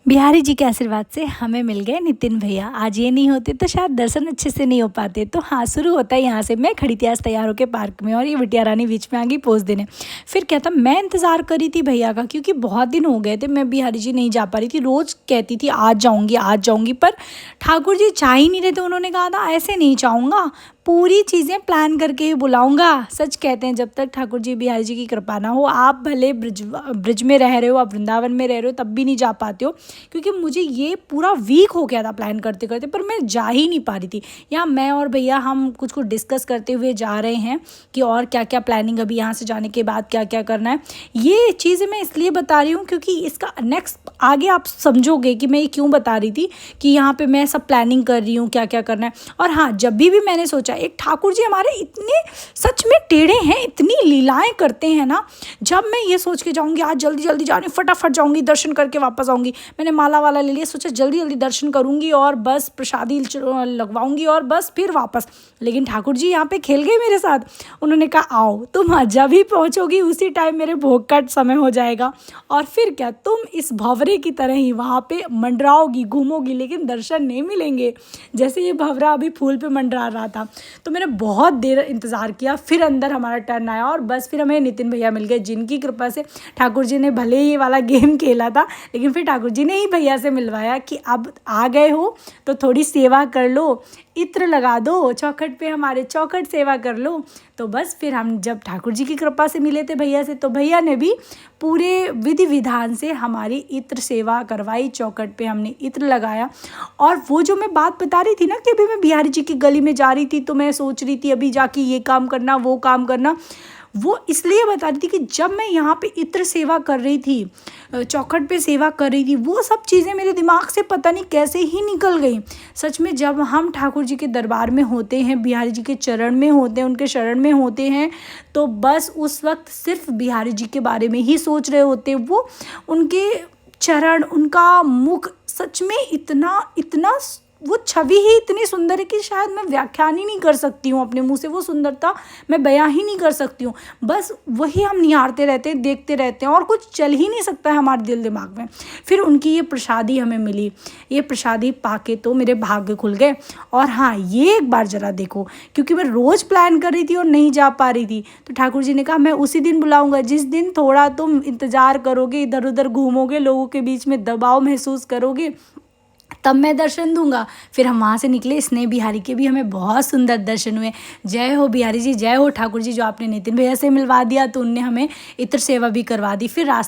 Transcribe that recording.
बिहारी जी के आशीर्वाद से हमें मिल गए नितिन भैया। आज ये नहीं होते तो शायद दर्शन अच्छे से नहीं हो पाते। तो हाँ, शुरू होता है यहाँ से। मैं खड़ी थी आज तैयार होकर पार्क में और ये बिटिया रानी बीच में आ गई पोज देने। फिर क्या था, मैं इंतज़ार करी थी भैया का, क्योंकि बहुत दिन हो गए थे मैं बिहारी जी नहीं जा पा रही थी। रोज़ कहती थी आज जाऊँगी, पर ठाकुर जी चाह ही नहीं रहे थे। उन्होंने कहा था ऐसे नहीं चाहूँगा, पूरी चीज़ें प्लान करके ही बुलाऊंगा। सच कहते हैं, जब तक ठाकुर जी बिहारी जी की कृपा ना हो, आप भले ब्रिज में रह रहे हो, आप वृंदावन में रह रहे हो, तब भी नहीं जा पाते हो। क्योंकि मुझे ये पूरा वीक हो गया था प्लान करते करते, पर मैं जा ही नहीं पा रही थी। यहाँ मैं और भैया हम कुछ डिस्कस करते हुए जा रहे हैं कि और क्या क्या प्लानिंग, अभी यहाँ से जाने के बाद क्या क्या करना है। ये चीज़ें मैं इसलिए बता रही हूँ क्योंकि इसका नेक्स्ट आगे आप समझोगे कि मैं ये क्यों बता रही थी कि यहाँ पे मैं सब प्लानिंग कर रही हूँ, क्या क्या करना है। और हाँ, जब भी मैंने सोचा, एक ठाकुर जी हमारे इतने सच में टेढ़े हैं, इतनी लीलाएं करते हैं ना। जब मैं ये सोच के जाऊँगी आज जल्दी जल्दी जा रही हूँ, फटाफट जाऊँगी, दर्शन करके वापस आऊँगी। मैंने माला वाला ले लिया, सोचा जल्दी जल्दी दर्शन करूँगी और बस प्रसादी लगवाऊँगी और बस फिर वापस। लेकिन ठाकुर जी यहाँ पे खेल गए मेरे साथ। उन्होंने कहा आओ, तुम जब भी पहुँचोगी उसी टाइम मेरे भोग का समय हो जाएगा, और फिर क्या तुम इस भंवरे की तरह ही वहाँ पे मंडराओगी, घूमोगी, लेकिन दर्शन नहीं मिलेंगे। जैसे ये भंवरा अभी फूल पे मंडरा रहा था। तो मैंने बहुत देर इंतज़ार किया, फिर अंदर हमारा टर्न आया और बस फिर हमें नितिन भैया मिल गए, जिनकी कृपा से ठाकुर जी ने भले ही ये वाला गेम खेला था, लेकिन फिर ठाकुर जी ने ही भैया से मिलवाया कि अब आ गए हो तो थोड़ी सेवा कर लो, इत्र लगा दो चौखट पे, हमारे चौखट सेवा कर लो। तो बस फिर हम जब ठाकुर जी की कृपा से मिले थे भैया से, तो भैया ने भी पूरे विधि विधान से हमारी इत्र सेवा करवाई। चौखट पे हमने इत्र लगाया। और वो जो मैं बात बता रही थी ना कि अभी मैं बिहारी जी की गली में जा रही थी, तो मैं सोच रही थी अभी जाके ये काम करना, वो काम करना, वो इसलिए बता रही थी कि जब मैं यहाँ पे इत्र सेवा कर रही थी, चौखट पे सेवा कर रही थी, वो सब चीज़ें मेरे दिमाग से पता नहीं कैसे ही निकल गई। सच में जब हम ठाकुर जी के दरबार में होते हैं, बिहारी जी के चरण में होते हैं, उनके शरण में होते हैं, तो बस उस वक्त सिर्फ बिहारी जी के बारे में ही सोच रहे होते हैं। वो उनके चरण, उनका मुख सच में इतना इतना, वो छवि ही इतनी सुंदर है कि शायद मैं व्याख्यान ही नहीं कर सकती हूँ अपने मुंह से। वो सुंदरता मैं बयां ही नहीं कर सकती हूँ। बस वही हम निहारते रहते हैं, देखते रहते हैं, और कुछ चल ही नहीं सकता है हमारे दिल दिमाग में। फिर उनकी ये प्रसादी हमें मिली, ये प्रसादी पाके तो मेरे भाग्य खुल गए। और हाँ, ये एक बार ज़रा देखो, क्योंकि मैं रोज़ प्लान कर रही थी और नहीं जा पा रही थी, तो ठाकुर जी ने कहा मैं उसी दिन बुलाऊँगा जिस दिन थोड़ा तुम इंतज़ार करोगे, इधर उधर घूमोगे, लोगों के बीच में दबाव महसूस करोगे, तब मैं दर्शन दूंगा। फिर हम वहाँ से निकले। स्नेह बिहारी के भी हमें बहुत सुंदर दर्शन हुए। जय हो बिहारी जी, जय हो ठाकुर जी, जो आपने नितिन भैया से मिलवा दिया, तो उनने हमें इत्र सेवा भी करवा दी। फिर रास्ते